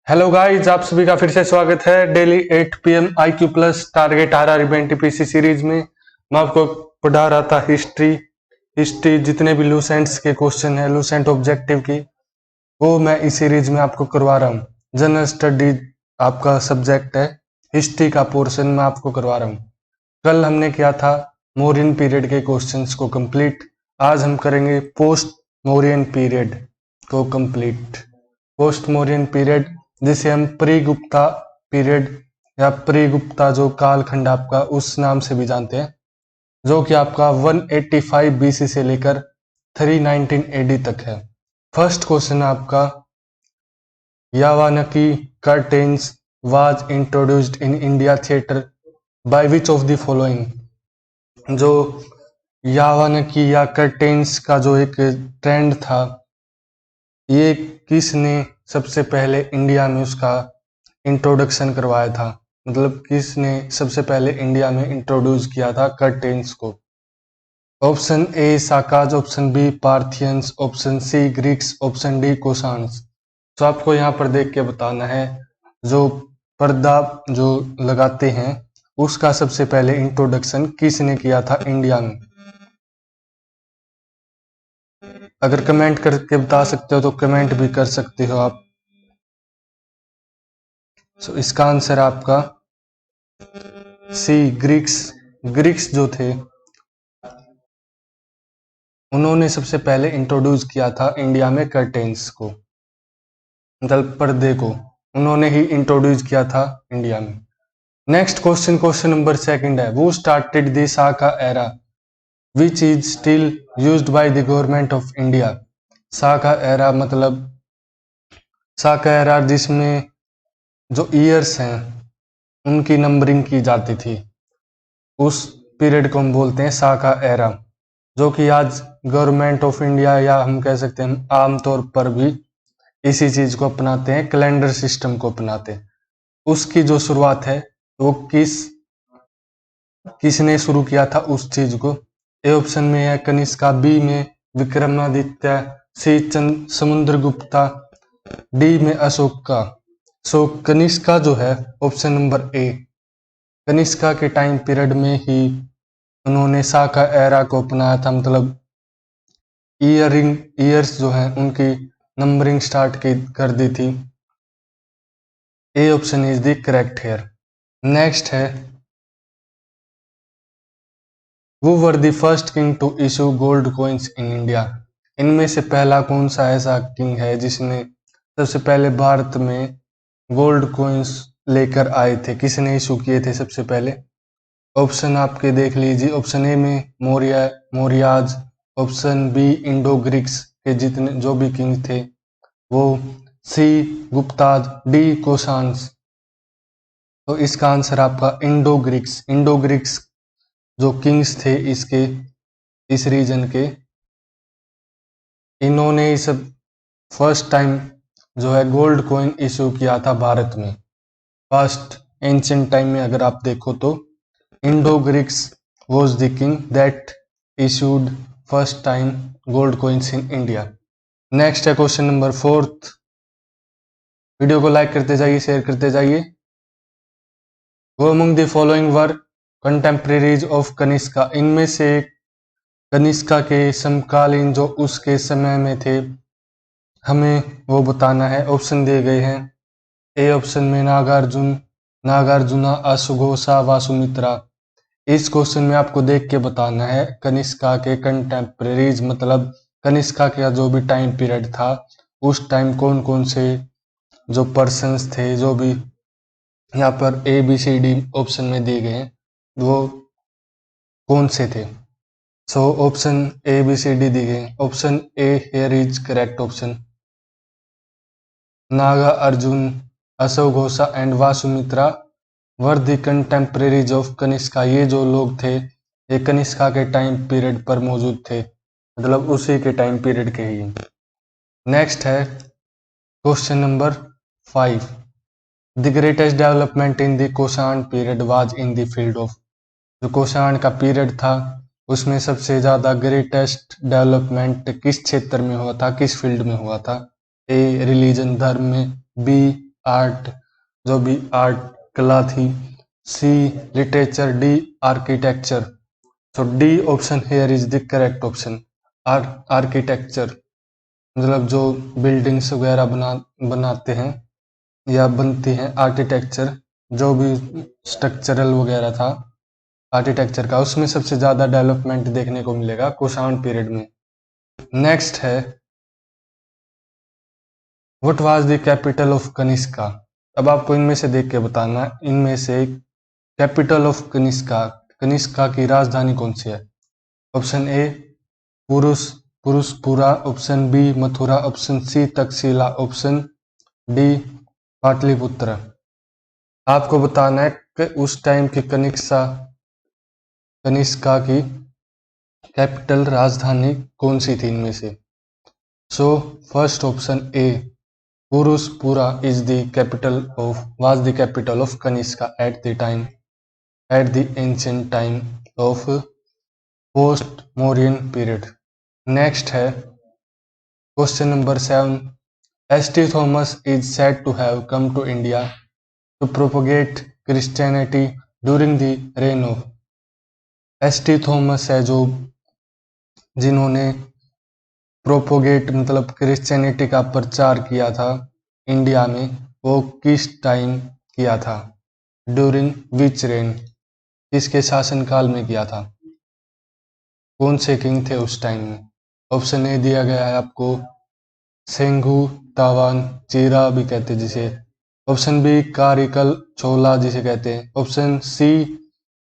Hello guys, आप सभी का फिर से स्वागत है daily 8 PM IQ plus target RRB NTPC series में। मैं आपको पढ़ा रहा था हिस्ट्री जितने भी लूसेंट्स के क्वेश्चन है, लूसेंट ऑब्जेक्टिव की, वो मैं इस सीरीज में आपको करवा रहा हूँ। जनरल स्टडी आपका सब्जेक्ट है, हिस्ट्री का पोर्शन मैं आपको करवा रहा हूँ। कल हमने किया था मौर्यन पीरियड के क्वेश्चंस को कंप्लीट। आज हम करेंगे पोस्ट मौर्यन पीरियड को कंप्लीट। पोस्ट मौर्यन पीरियड जिसे हम प्री गुप्ता पीरियड या प्री गुप्ता जो कालखंड आपका उस नाम से भी जानते हैं, जो कि आपका 185 BC से लेकर 319 AD तक है। फर्स्ट क्वेश्चन आपका, yavanika curtains was introduced in India theatre by which of the following. जो यावानकी या कर्टेन्स का जो एक ट्रेंड था, ये किसने सबसे पहले इंडिया में उसका इंट्रोडक्शन करवाया था, मतलब किसने सबसे पहले इंडिया में इंट्रोड्यूस किया था कर्टेन्स को। Option A Sakas, option B Parthians, option C Greeks, option D Kushans. तो आपको यहाँ पर देख के बताना है, जो पर्दा जो लगाते हैं उसका सबसे पहले इंट्रोडक्शन किसने किया था इंडिया में। अगर कमेंट करके बता सकते हो तो कमेंट भी कर सकते हो आप। सो इसका आंसर आपका सी ग्रीक्स। ग्रीक्स जो थे उन्होंने सबसे पहले इंट्रोड्यूस किया था इंडिया में कर्टेन्स को, मतलब पर्दे को उन्होंने ही इंट्रोड्यूस किया था इंडिया में। Next question, question number second है, वो started the Saka era which is still used by the government of India. Saka era मतलब साका एरा जिसमें जो ईयर्स हैं उनकी नंबरिंग की जाती थी, उस पीरियड को हम बोलते हैं साका एरा, जो कि आज गवर्नमेंट ऑफ इंडिया या हम कह सकते हैं आमतौर पर भी इसी चीज को अपनाते हैं, कैलेंडर सिस्टम को अपनाते हैं। उसकी जो शुरुआत है वो किसने शुरू किया था उस चीज को। ए ऑप्शन में है कनिष्का, बी में विक्रमादित्य, सी समुद्रगुप्ता, डी में अशोका। सो कनिष्का जो है ऑप्शन नंबर ए, कनिष्का के टाइम पीरियड में ही उन्होंने साका एरा को अपनाया था, मतलब ईयर्स जो है उनकी नंबरिंग स्टार्ट कर दी थी। A option is the correct here. Next है, वो were the first king to issue gold coins in India. इनमें से पहला कौन सा ऐसा किंग है जिसने सबसे पहले भारत में गोल्ड कॉइन्स लेकर आए थे, किसने इशू किए थे सबसे पहले। ऑप्शन आपके देख लीजिए, ऑप्शन ए में Mauryas, option B Indo Greeks के जितने जो भी किंग थे वो, सी गुप्ताज, डी कोशांस। तो इसका आंसर आपका इंडो ग्रीक्स जो किंग्स थे इसके इस रीजन के, इन्होंने इस फर्स्ट टाइम जो है गोल्ड कॉइन इशू किया था भारत में। फर्स्ट एंशिएंट टाइम में अगर आप देखो तो Indo Greeks was the king that issued first time gold coins in India. Next है क्वेश्चन नंबर फोर्थ। वीडियो को लाइक करते जाइए, शेयर करते जाइए। वो among the following were contemporaries of Kanishka. इनमें से कनिष्का के समकालीन जो उसके समय में थे, हमें वो बताना है। ऑप्शन दिए गए हैं। ए ऑप्शन में नागार्जुना, अशुघोषा, वासुमित्रा। इस क्वेश्चन में आपको देख के बताना है कनिष्का के कंटेम्प्रेरीज, मतलब कनिष्का का जो भी टाइम पीरियड था उस टाइम कौन कौन से जो पर्सन्स थे, जो भी यहाँ पर ABCD ऑप्शन में दिए गए हैं वो कौन से थे। सो ऑप्शन ABCD दिए गए। Option A here is correct option. Nagarjuna, अशोघोषा and Vasumitra were the contemporaries of Kanishka. ये जो लोग थे ये कनिष्का के टाइम पीरियड पर मौजूद थे, मतलब उसी के टाइम पीरियड के ही। नेक्स्ट है question number 5। The greatest development in the Kushan period was in the field of. जो कोशान का पीरियड था उसमें सबसे ज्यादा ग्रेटेस्ट डेवलपमेंट किस क्षेत्र में हुआ था, किस फील्ड में हुआ था। ए रिलीजन धर्म में, बी आर्ट, जो भी आर्ट कला थी। सी लिटरेचर, डी आर्किटेक्चर। तो D option here is the correct option. Architecture मतलब जो बिल्डिंग्स वगैरह बनाते हैं या बनती हैं, आर्किटेक्चर जो भी स्ट्रक्चरल वगैरह था आर्किटेक्चर का, उसमें सबसे ज्यादा डेवलपमेंट देखने को मिलेगा कुषाण पीरियड में। नेक्स्ट है what was the capital of Kanishka. अब आपको इनमें से देख के बताना, इनमें से कैपिटल ऑफ कनिष्का, कनिष्का की राजधानी कौन सी है। Option A Purushapura, option B Mathura, option C Takshashila, option D Pataliputra. आपको बताना है कि उस टाइम की कनिष्का की कैपिटल राजधानी कौन सी थी इनमें से। So first option A Purushapura is the capital of was the capital of Kanishka at the ancient time of post Mauryan period. Next है question number 7। S.T. Thomas is said to have come to India to propagate Christianity during the reign of S.T. Thomas है जो जिन्होंने propagate मतलब Christianity का प्रचार किया था India में, वो किस टाइम किया था। ड्यूरिंग विच रेन, किसके शासनकाल में किया था, कौन से किंग थे उस टाइम में। ऑप्शन ए दिया गया है आपको सेंगू तावान चीरा भी कहते हैं जिसे, ऑप्शन बी कारिकल चोला जिसे कहते हैं, ऑप्शन सी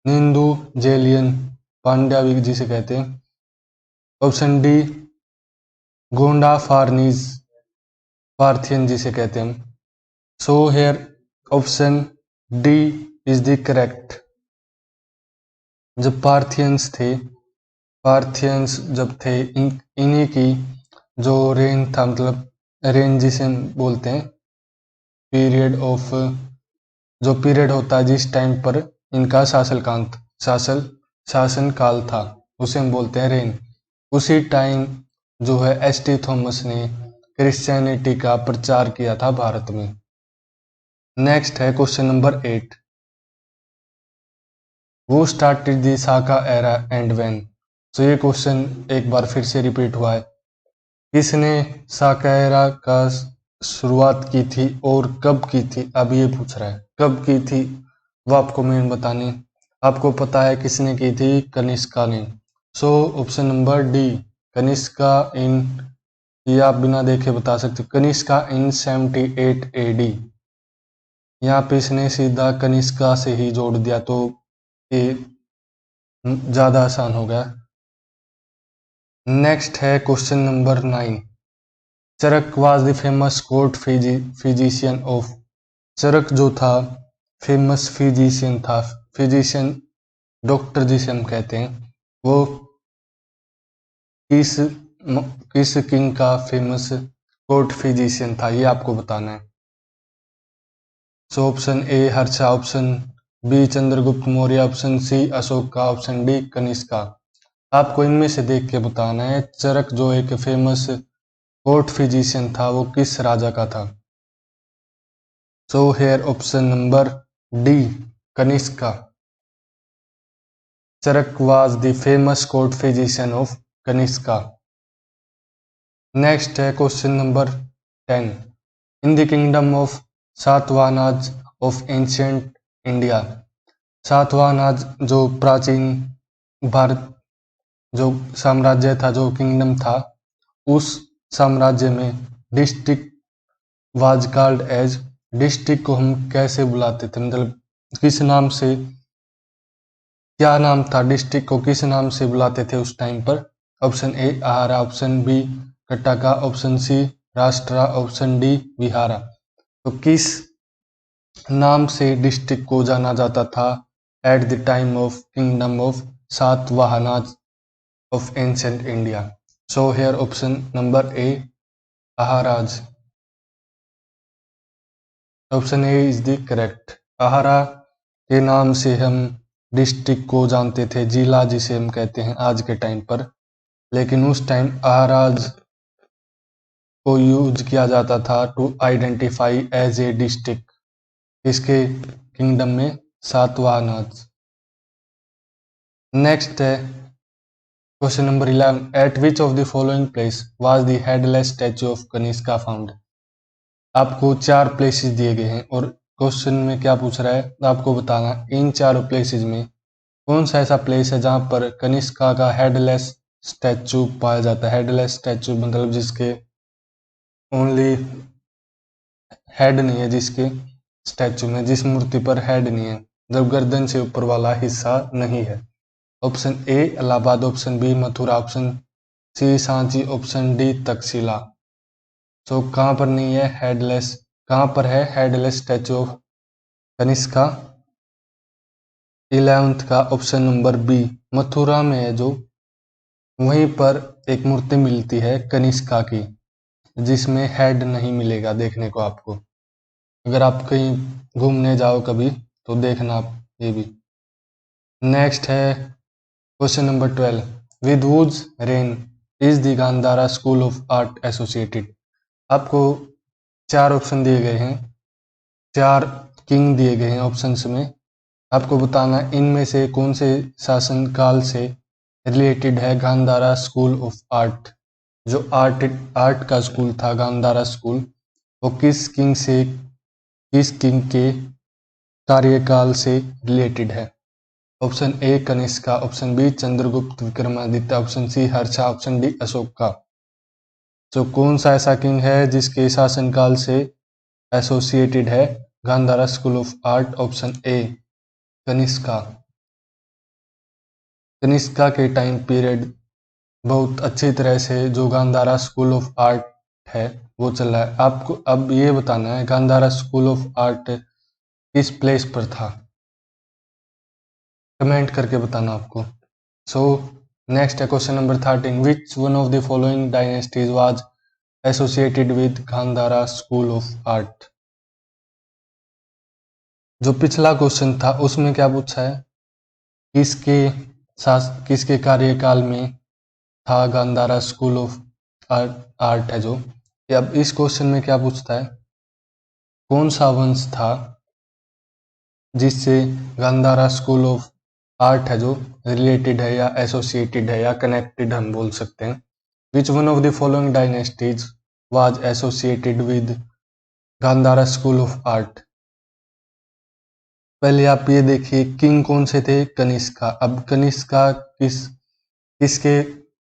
निंदू जेलियन पांड्या भी जिसे कहते हैं, ऑप्शन डी गोंडा फार्नीज पार्थियन जिसे कहते हैं। सो here option D is the correct. जब पार्थियंस जब थे इन्हीं की जो रेन था, मतलब रेन जिसे हम बोलते हैं पीरियड ऑफ, जो पीरियड होता है जिस टाइम पर इनका शासन काल था उसे हम बोलते हैं रेन। उसी टाइम जो है एस.टी. थॉमस ने क्रिश्चियनिटी का प्रचार किया था भारत में। नेक्स्ट है क्वेश्चन नंबर 8। वो started the Saka era and when. तो ये क्वेश्चन एक बार फिर से रिपीट हुआ है, किसने साका एरा का शुरुआत की थी और कब की थी। अब ये पूछ रहा है कब की थी, वो आपको मेन बतानी। आपको पता है किसने की थी, कनिष्का ने। So option number D Kanishka इन, ये आप बिना देखे बता सकते हो, कनिष्का इन 78 AD। यहाँ पे इसने सीधा कनिष्का से ही जोड़ दिया तो ये ज्यादा आसान हो गया। नेक्स्ट है question number 9। Charaka was the famous court physician of. Charaka जो था फेमस फिजिशियन था, फिजिशियन डॉक्टर जिसे हम कहते हैं, वो किस किंग का फेमस कोर्ट फिजिशियन था, ये आपको बताना है। So option A Harsha, option B Chandragupta Maurya, option C Ashok का, ऑप्शन डी कनिष्का। आपको इनमें से देख के बताना है चरक जो एक फेमस कोर्ट फिजिशियन था वो किस राजा का था। So here option number D Kanishka. Charaka was the famous court physician of Kanishka. Next है question number 10। In the kingdom of Satavahanas of ancient India. Satavahanas जो प्राचीन भारत जो साम्राज्य था, जो किंगडम था, उस साम्राज्य में district was called as, district को हम कैसे बुलाते थे, मतलब किस नाम से, क्या नाम था डिस्ट्रिक्ट को, किस नाम से बुलाते थे उस टाइम पर। Option A ahara, option B kataka, option C rashtra, option D vihara. तो किस नाम से डिस्ट्रिक्ट को जाना जाता था at the time of kingdom of Satavahanas of ancient India. So here option number A aharas. Option A is the correct. Ahara के नाम से हम डिस्ट्रिक्ट को जानते थे, जिला जिसे हम कहते हैं आज के टाइम पर, लेकिन उस टाइम आहाराज को यूज किया जाता था to identify as a district? इसके किंगडम में सातवाहनाज। नेक्स्ट है question number 11, at which of the following place was the headless statue of Kanishka found? आपको 4 प्लेसेस दिए गए हैं और क्वेश्चन में क्या पूछ रहा है, आपको बताना इन चारों प्लेसेस में कौन सा ऐसा प्लेस है जहां पर कनिष्का का हेडलेस स्टैचू पाया जाता है। हेडलेस स्टैचू मतलब जिसके ओनली हेड नहीं है, जिसके स्टैचू में जिस मूर्ति पर हेड नहीं है, मतलब गर्दन से ऊपर वाला हिस्सा नहीं है। Option A Allahabad, option B Mathura, option C Sanchi, option D Takshashila. तो कहाँ पर नहीं है हेडलेस, कहाँ पर है headless statue of Kanishka? 11th का ऑप्शन नंबर बी मथुरा में है, जो वहीं पर एक मूर्ति मिलती है कनिष्का की जिसमें हेड नहीं मिलेगा देखने को आपको। अगर आप कहीं घूमने जाओ कभी तो देखना आप ये भी। नेक्स्ट है question number 12, with whose reign is the Gandhara school of art associated? आपको 4 ऑप्शन दिए गए हैं, 4 किंग दिए गए हैं ऑप्शंस में। आपको बताना इनमें से कौन से शासनकाल से रिलेटेड है गांधारा स्कूल ऑफ आर्ट। जो आर्ट का स्कूल था गांधारा स्कूल, वो किस किंग के कार्यकाल से रिलेटेड है? Option A Kanishka, option B Chandragupta Vikramaditya, option C Harsha, option D Ashoka. तो कौन सा ऐसा किंग है जिसके शासनकाल से एसोसिएटेड है Gandhara school of art? Option A Kanishka. Kanishka के टाइम पीरियड बहुत अच्छी तरह से जो गांधारा स्कूल ऑफ आर्ट है वो चला है। आपको अब ये बताना है गांधारा स्कूल ऑफ आर्ट किस प्लेस पर था, कमेंट करके बताना आपको। सो नेक्स्ट है question number 13, which one of the following dynasties was associated with Gandhara school of art? जो पिछला क्वेश्चन था उसमें क्या पूछा है, किसके कार्यकाल में था गांधारा स्कूल ऑफ आर्ट है जो। अब इस क्वेश्चन में क्या पूछता है, कौन सा वंश था जिससे गांधारा स्कूल ऑफ आर्ट है जो रिलेटेड है या एसोसिएटेड है या कनेक्टेड हम बोल सकते हैं। Which one of the following dynasties was associated with Gandhara school of art? पहले आप ये देखिए किंग कौन से थे, कनिष्का। अब कनिष्का किसके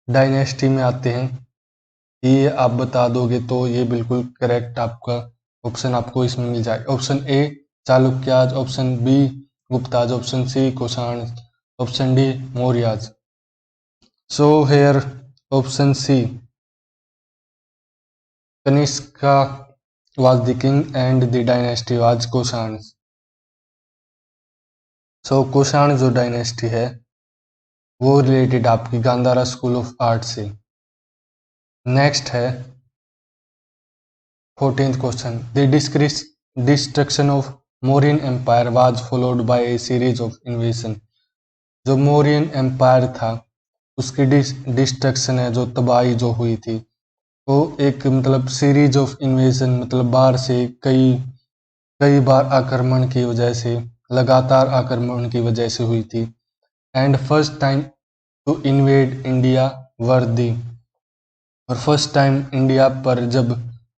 डायनेस्टी में आते हैं, ये आप बता दोगे तो ये बिल्कुल करेक्ट आपका ऑप्शन आपको इसमें मिल जाए। Option A Chalukyas, option B Guptas, option C Kushan, option D Mauryas. So here option C Kanishka was the king and the dynasty was Kushan. So Kushan जो डायनेस्टी है वो रिलेटेड आपकी गांधारा स्कूल ऑफ आर्ट से। नेक्स्ट है 14th question, the destruction of Mauryan empire was followed by a series of invasion? जो Mauryan empire था उसकी destruction है, जो तबाही जो हुई थी, वो एक मतलब सीरीज ऑफ इन्वेजन मतलब बाहर से कई बार आक्रमण की वजह से, लगातार आक्रमण की वजह से हुई थी। And first time to invade India were the, और फर्स्ट टाइम इंडिया पर जब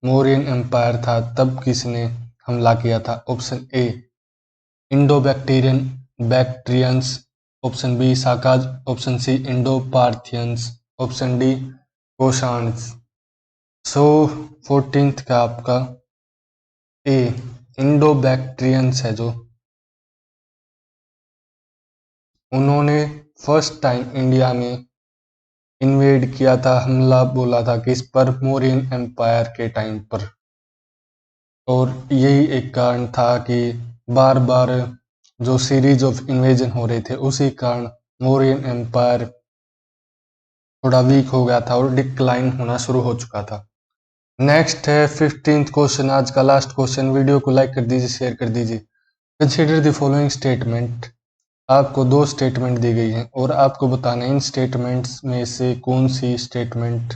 मौर्यन एम्पायर था तब किसने हमला किया था? Option A Indo Bactrians, option B Sakas, option C Indo Parthians, option D Kushans. So 14th का आपका ए इंडो बैक्ट्रियंस है, जो उन्होंने फर्स्ट टाइम इंडिया में इन्वेड किया था, हमला बोला था किस पर? मौर्यन एम्पायर के टाइम पर। और यही एक कारण था कि बार बार जो सीरीज ऑफ इन्वेजन हो रहे थे उसी कारण मौर्यन एम्पायर थोड़ा वीक हो गया था और डिक्लाइन होना शुरू हो चुका था। नेक्स्ट है 15th क्वेश्चन, आज का लास्ट क्वेश्चन। वीडियो को लाइक कर दीजिए, शेयर कर दीजिए। कंसीडर द फॉलोइंग स्टेटमेंट, आपको 2 स्टेटमेंट दी गई हैं और आपको बताना है इन स्टेटमेंट्स में से कौन सी स्टेटमेंट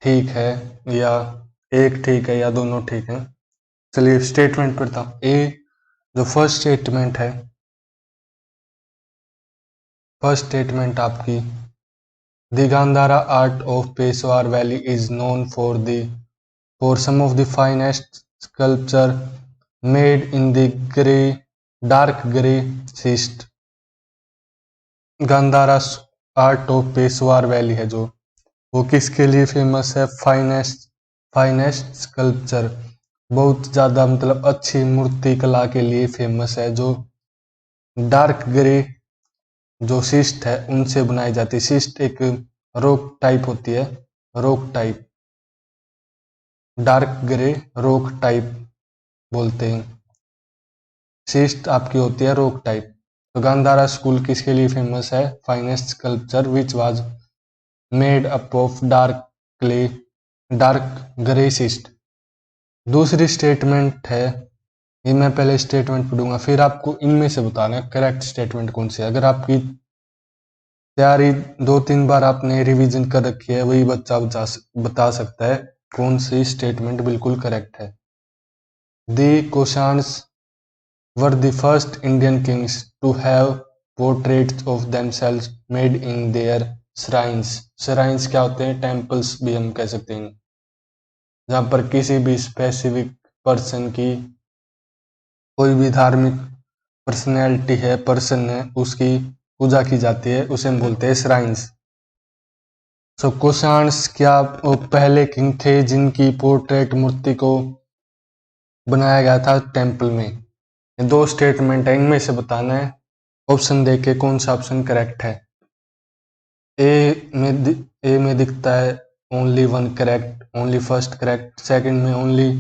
ठीक है या एक ठीक है या दोनों ठीक है। चलिए स्टेटमेंट पढ़ता हूँ। ए जो फर्स्ट स्टेटमेंट आपकी, the Gandhara art of Peshawar valley is known for some of the finest sculpture made in the dark grey schist। Gandhara art of Peshawar valley है जो, वो किसके लिए फेमस है? फाइनेस्ट स्कल्पचर, बहुत ज्यादा मतलब अच्छी मूर्ति कला के लिए फेमस है, जो डार्क ग्रे जो सिस्ट है उनसे बनाई जाती है। सिस्ट एक रॉक टाइप होती है, rock type, dark grey rock type बोलते हैं। सिस्ट आपकी होती है रॉक टाइप। तो गांधारा स्कूल किसके लिए फेमस है? Finest sculpture which was made up of dark grey cyst. दूसरी स्टेटमेंट है, ये मैं पहले स्टेटमेंट पढ़ूंगा, फिर आपको इनमें से बताना है करेक्ट स्टेटमेंट कौन सी है। अगर आपकी तैयारी 2-3 बार आपने रिवीजन कर रखी है, वही बच्चा बता सकता है कौन सी स्टेटमेंट बिल्कुल करेक्ट है। The Kushans were the first Indian kings to have portraits of themselves made in their shrines. Shrines क्या होते हैं? टेम्पल्स भी हम कह सकते हैं, जहाँ पर किसी भी स्पेसिफिक पर्सन की, कोई भी धार्मिक पर्सनैलिटी है, पर्सन है, उसकी पूजा की जाती है, उसे हम बोलते हैं श्राइन्स। सो कुशान्स क्या वो पहले किंग थे जिनकी पोर्ट्रेट मूर्ति को बनाया गया था टेम्पल में? ये दो स्टेटमेंट है, इनमें से बताना है ऑप्शन देके कौन सा ऑप्शन करेक्ट है। ए में दिखता है only one correct, only first correct, second में only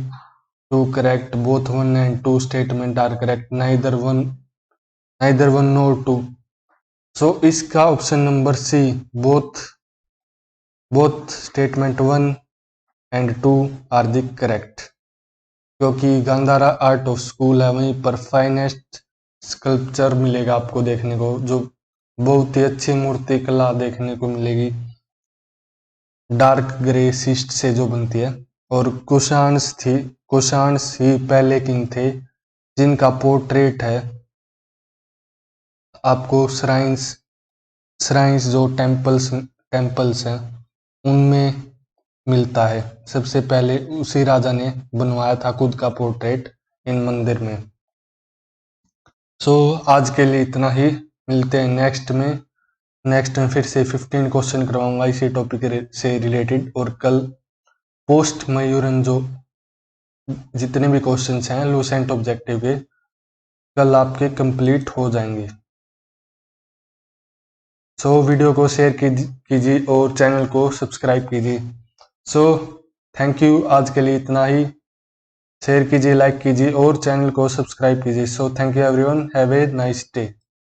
two correct, both one and two statement are correct, neither one nor two. So इसका option number C, both statement 1 and 2 are the correct, क्योंकि Gandhara art of school है, वहीं पर finest sculpture मिलेगा आपको देखने को, जो बहुत ही अच्छी मूर्ति कला देखने को मिलेगी, डार्क ग्रे सिस्ट से जो बनती है। और कुशान्स ही पहले किंग थे जिनका पोर्ट्रेट है आपको श्राइन्स जो टेम्पल्स हैं उनमें मिलता है। सबसे पहले उसी राजा ने बनवाया था खुद का पोर्ट्रेट इन मंदिर में। सो आज के लिए इतना ही, मिलते हैं नेक्स्ट में फिर से 15 क्वेश्चन करवाऊंगा इसी टॉपिक से रिलेटेड, और कल पोस्ट मयूरन जो जितने भी क्वेश्चंस हैं लूसेंट ऑब्जेक्टिव के, कल आपके कंप्लीट हो जाएंगे। सो वीडियो को शेयर कीजिए और चैनल को सब्सक्राइब कीजिए। सो थैंक यू, आज के लिए इतना ही। शेयर कीजिए, लाइक कीजिए और चैनल को सब्सक्राइब कीजिए। So thank you everyone, have a nice day.